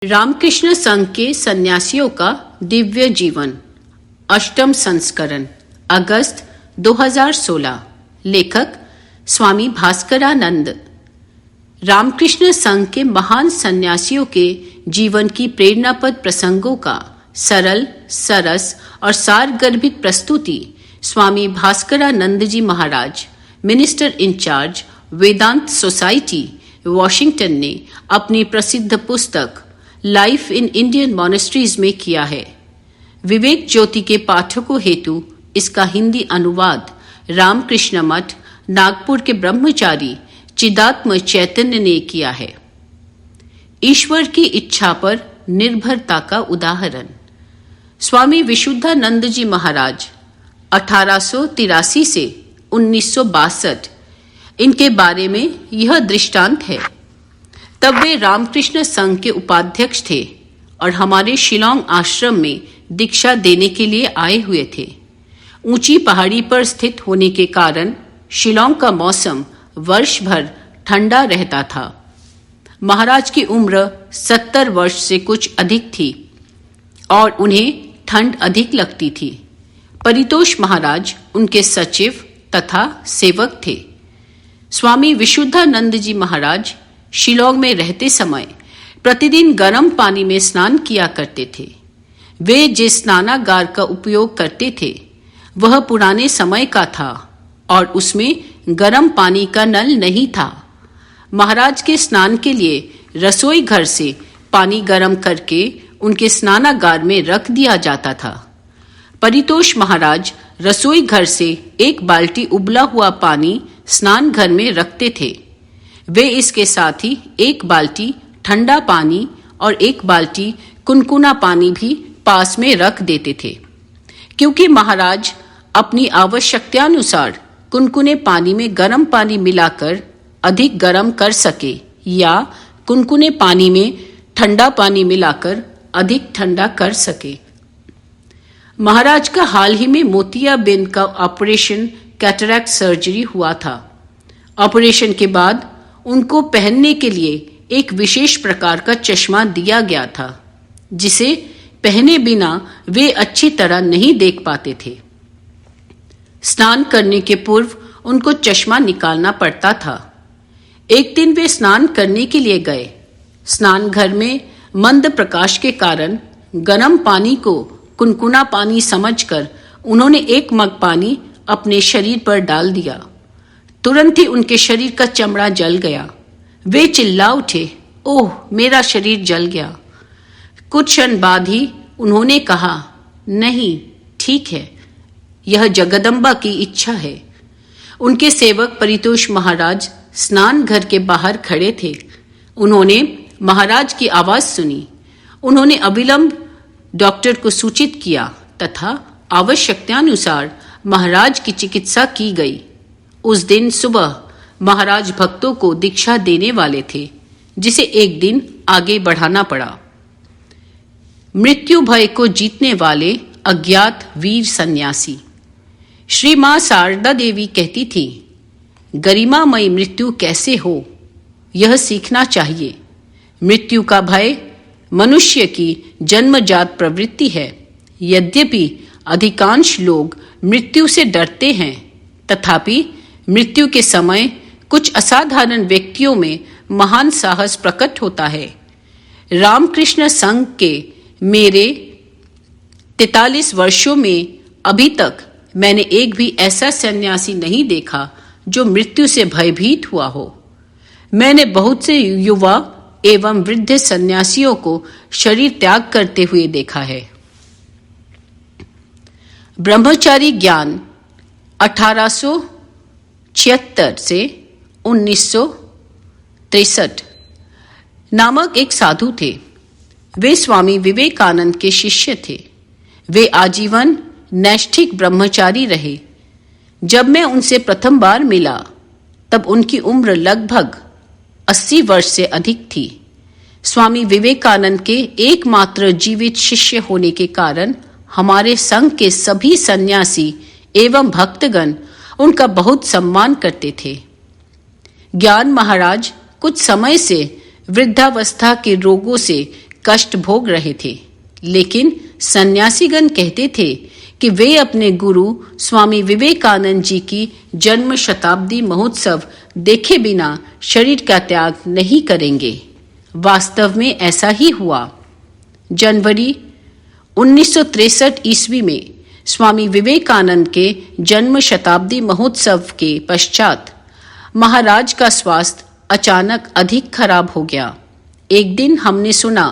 रामकृष्ण संघ के सन्यासियों का दिव्य जीवन, अष्टम संस्करण, अगस्त 2016। लेखक स्वामी भास्करानंद। रामकृष्ण संघ के महान सन्यासियों के जीवन की प्रेरणापद प्रसंगों का सरल, सरस और सारगर्भित प्रस्तुति स्वामी भास्करानंद जी महाराज, मिनिस्टर इंचार्ज, वेदांत सोसाइटी, वॉशिंगटन ने अपनी प्रसिद्ध पुस्तक लाइफ इन इंडियन मॉनेस्ट्रीज में किया है। विवेक ज्योति के पाठकों हेतु इसका हिंदी अनुवाद रामकृष्ण मठ, नागपुर के ब्रह्मचारी चिदात्म चैतन्य ने किया है। ईश्वर की इच्छा पर निर्भरता का उदाहरण। स्वामी विशुद्धानंद जी महाराज 1883 से 1962, इनके बारे में यह दृष्टांत है। तब वे रामकृष्ण संघ के उपाध्यक्ष थे और हमारे शिलोंग आश्रम में दीक्षा देने के लिए आए हुए थे। ऊंची पहाड़ी पर स्थित होने के कारण शिलोंग का मौसम वर्ष भर ठंडा रहता था। महाराज की उम्र 70 वर्ष से कुछ अधिक थी और उन्हें ठंड अधिक लगती थी। परितोष महाराज उनके सचिव तथा सेवक थे। स्वामी विशुद्धानंद जी महाराज शिलोंग में रहते समय प्रतिदिन गर्म पानी में स्नान किया करते थे। वे जिस स्नानागार का उपयोग करते थे वह पुराने समय का था और उसमें गर्म पानी का नल नहीं था। महाराज के स्नान के लिए रसोई घर से पानी गर्म करके उनके स्नानागार में रख दिया जाता था। परितोष महाराज रसोई घर से एक बाल्टी उबला हुआ पानी स्नान घर में रखते थे। वे इसके साथ ही एक बाल्टी ठंडा पानी और एक बाल्टी कुनकुना पानी भी पास में रख देते थे, क्योंकि महाराज अपनी आवश्यकतानुसार कुनकुने पानी में गर्म पानी मिलाकर अधिक गर्म कर सके या कुनकुने पानी में ठंडा पानी मिलाकर अधिक ठंडा कर सके। महाराज का हाल ही में मोतियाबिंद का ऑपरेशन, कैटरैक्ट सर्जरी हुआ था। ऑपरेशन के बाद उनको पहनने के लिए एक विशेष प्रकार का चश्मा दिया गया था, जिसे पहने बिना वे अच्छी तरह नहीं देख पाते थे। स्नान करने के पूर्व उनको चश्मा निकालना पड़ता था। एक दिन वे स्नान करने के लिए गए। स्नान घर में मंद प्रकाश के कारण गर्म पानी को कुनकुना पानी समझकर उन्होंने एक मग पानी अपने शरीर पर डाल दिया। तुरंत ही उनके शरीर का चमड़ा जल गया। वे चिल्ला उठे, ओह, मेरा शरीर जल गया। कुछ क्षण बाद ही उन्होंने कहा, नहीं, ठीक है, यह जगदम्बा की इच्छा है। उनके सेवक परितोष महाराज स्नान घर के बाहर खड़े थे। उन्होंने महाराज की आवाज सुनी। उन्होंने अविलंब डॉक्टर को सूचित किया तथा आवश्यकतानुसार महाराज की चिकित्सा की गई। उस दिन सुबह महाराज भक्तों को दीक्षा देने वाले थे, जिसे एक दिन आगे बढ़ाना पड़ा। मृत्यु भय को जीतने वाले अज्ञात वीर सन्यासी। श्री मां शारदा देवी कहती थी, गरिमामयी मृत्यु कैसे हो, यह सीखना चाहिए। मृत्यु का भय मनुष्य की जन्मजात प्रवृत्ति है। यद्यपि अधिकांश लोग मृत्यु से डरते हैं, तथापि मृत्यु के समय कुछ असाधारण व्यक्तियों में महान साहस प्रकट होता है। रामकृष्ण संघ के मेरे 43 वर्षों में अभी तक मैंने एक भी ऐसा सन्यासी नहीं देखा जो मृत्यु से भयभीत हुआ हो। मैंने बहुत से युवा एवं वृद्ध सन्यासियों को शरीर त्याग करते हुए देखा है। ब्रह्मचारी ज्ञान 1876 से 1963 नामक एक साधु थे। वे स्वामी विवेकानंद के शिष्य थे। वे आजीवन नैष्ठिक ब्रह्मचारी रहे। जब मैं उनसे प्रथम बार मिला तब उनकी उम्र लगभग 80 वर्ष से अधिक थी। स्वामी विवेकानंद के एकमात्र जीवित शिष्य होने के कारण हमारे संघ के सभी सन्यासी एवं भक्तगण उनका बहुत सम्मान करते थे। ज्ञान महाराज कुछ समय से वृद्धावस्था के रोगों से कष्ट भोग रहे थे, लेकिन सन्यासीगण कहते थे कि वे अपने गुरु स्वामी विवेकानंद जी की जन्म शताब्दी महोत्सव देखे बिना शरीर का त्याग नहीं करेंगे। वास्तव में ऐसा ही हुआ। जनवरी 1963 ईस्वी में स्वामी विवेकानंद के जन्म शताब्दी महोत्सव के पश्चात महाराज का स्वास्थ्य अचानक अधिक खराब हो गया। एक दिन हमने सुना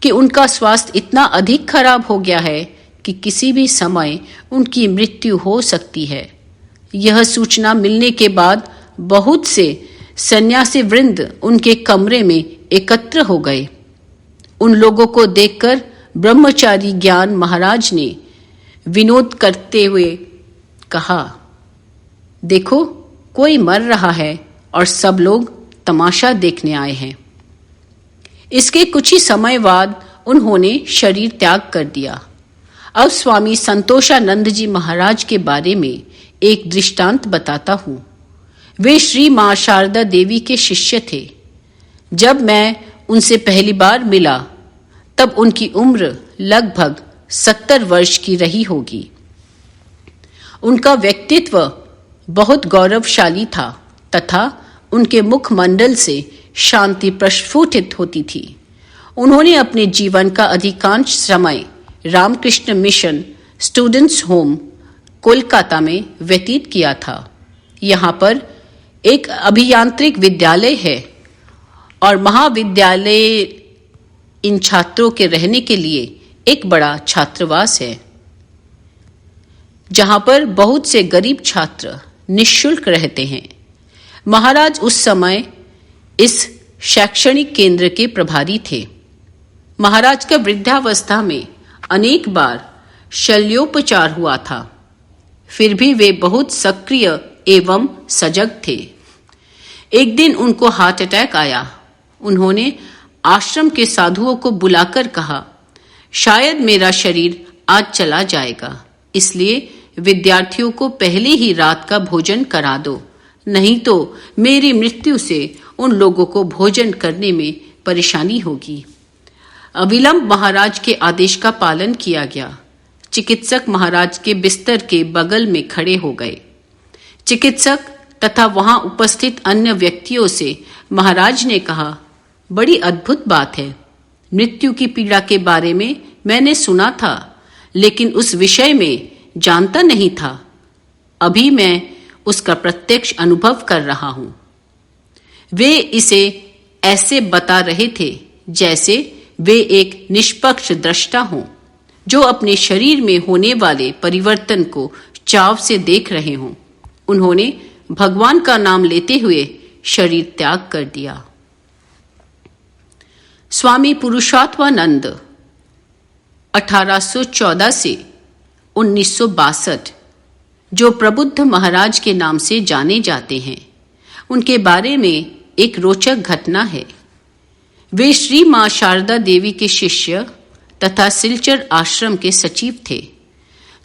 कि उनका स्वास्थ्य इतना अधिक खराब हो गया है कि किसी भी समय उनकी मृत्यु हो सकती है। यह सूचना मिलने के बाद बहुत से सन्यासी वृंद उनके कमरे में एकत्र हो गए। उन लोगों को देखकर ब्रह्मचारी ज्ञान महाराज ने विनोद करते हुए कहा, देखो कोई मर रहा है और सब लोग तमाशा देखने आए हैं। इसके कुछ ही समय बाद उन्होंने शरीर त्याग कर दिया। अब स्वामी संतोषानंद जी महाराज के बारे में एक दृष्टांत बताता हूं। वे श्री मां शारदा देवी के शिष्य थे। जब मैं उनसे पहली बार मिला तब उनकी उम्र लगभग 70 वर्ष की रही होगी। उनका व्यक्तित्व बहुत गौरवशाली था तथा उनके मुखमंडल से शांति प्रस्फुटित होती थी। उन्होंने अपने जीवन का अधिकांश समय Ramakrishna mission students home Kolkata में व्यतीत किया था। यहाँ पर एक अभियांत्रिक विद्यालय है और महाविद्यालय इन छात्रों के रहने के लिए एक बड़ा छात्रावास है, जहां पर बहुत से गरीब छात्र निःशुल्क रहते हैं। महाराज उस समय इस शैक्षणिक केंद्र के प्रभारी थे। महाराज का वृद्धावस्था में अनेक बार शल्योपचार हुआ था, फिर भी वे बहुत सक्रिय एवं सजग थे। एक दिन उनको हार्ट अटैक आया। उन्होंने आश्रम के साधुओं को बुलाकर कहा, शायद मेरा शरीर आज चला जाएगा, इसलिए विद्यार्थियों को पहले ही रात का भोजन करा दो, नहीं तो मेरी मृत्यु से उन लोगों को भोजन करने में परेशानी होगी। अविलंब महाराज के आदेश का पालन किया गया। चिकित्सक महाराज के बिस्तर के बगल में खड़े हो गए। चिकित्सक तथा वहां उपस्थित अन्य व्यक्तियों से महाराज ने कहा, बड़ी अद्भुत बात है। मृत्यु की पीड़ा के बारे में मैंने सुना था, लेकिन उस विषय में जानता नहीं था। अभी मैं उसका प्रत्यक्ष अनुभव कर रहा हूं। वे इसे ऐसे बता रहे थे जैसे वे एक निष्पक्ष दृष्टा हों, जो अपने शरीर में होने वाले परिवर्तन को चाव से देख रहे हों। उन्होंने भगवान का नाम लेते हुए शरीर त्याग कर दिया। स्वामी पुरुषोत्तमानंद 1814 से 1962, जो प्रबुद्ध महाराज के नाम से जाने जाते हैं, उनके बारे में एक रोचक घटना है। वे श्री मां शारदा देवी के शिष्य तथा सिलचर आश्रम के सचिव थे।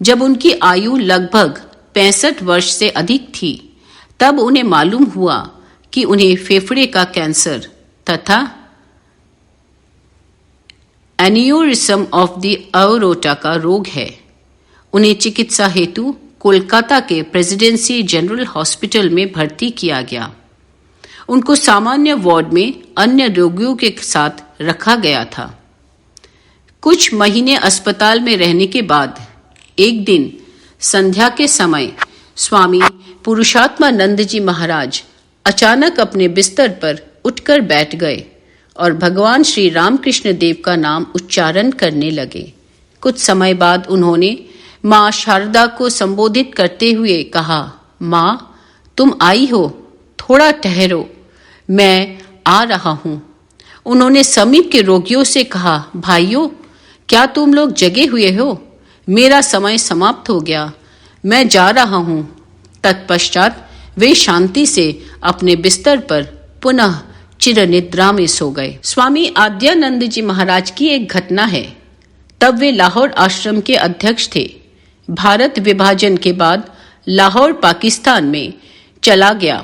जब उनकी आयु लगभग 65 वर्ष से अधिक थी, तब उन्हें मालूम हुआ कि उन्हें फेफड़े का कैंसर तथा एन्यूरिज्म ऑफ द एओर्टा का रोग है। उन्हें चिकित्सा हेतु कोलकाता के प्रेसिडेंसी जनरल हॉस्पिटल में भर्ती किया गया। उनको सामान्य वार्ड में अन्य रोगियों के साथ रखा गया था। कुछ महीने अस्पताल में रहने के बाद एक दिन संध्या के समय स्वामी पुरुषोत्तमानंद जी महाराज अचानक अपने बिस्तर पर उठकर बैठ गए और भगवान श्री रामकृष्ण देव का नाम उच्चारण करने लगे। कुछ समय बाद उन्होंने मां शारदा को संबोधित करते हुए कहा, मां, तुम आई हो, थोड़ा ठहरो, मैं आ रहा हूं। उन्होंने समीप के रोगियों से कहा, भाइयों, क्या तुम लोग जगे हुए हो? मेरा समय समाप्त हो गया, मैं जा रहा हूं। तत्पश्चात वे शांति से अपने बिस्तर पर पुनः चिर निद्रा में सो गए। स्वामी आद्यानंद जी महाराज की एक घटना है। तब वे लाहौर आश्रम के अध्यक्ष थे। भारत विभाजन के बाद लाहौर पाकिस्तान में चला गया।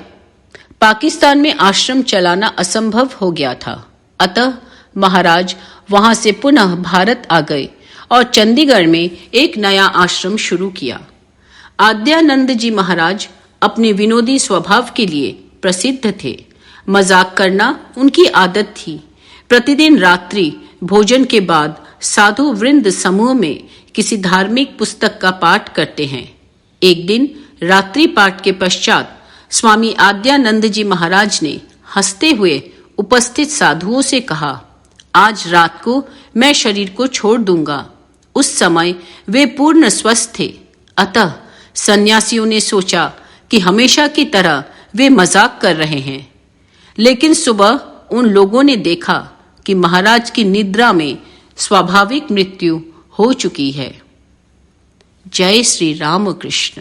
पाकिस्तान में आश्रम चलाना असंभव हो गया था, अतः महाराज वहां से पुनः भारत आ गए और चंडीगढ़ में एक नया आश्रम शुरू किया। आद्यानंद जी महाराज अपने विनोदी स्वभाव के लिए प्रसिद्ध थे। मजाक करना उनकी आदत थी। प्रतिदिन रात्रि भोजन के बाद साधु वृंद समूह में किसी धार्मिक पुस्तक का पाठ करते हैं। एक दिन रात्रि पाठ के पश्चात स्वामी आद्यानंद जी महाराज ने हंसते हुए उपस्थित साधुओं से कहा, आज रात को मैं शरीर को छोड़ दूंगा। उस समय वे पूर्ण स्वस्थ थे, अतः सन्यासियों ने सोचा कि हमेशा की तरह वे मजाक कर रहे हैं। लेकिन सुबह उन लोगों ने देखा कि महाराज की निद्रा में स्वाभाविक मृत्यु हो चुकी है। जय श्री राम कृष्ण।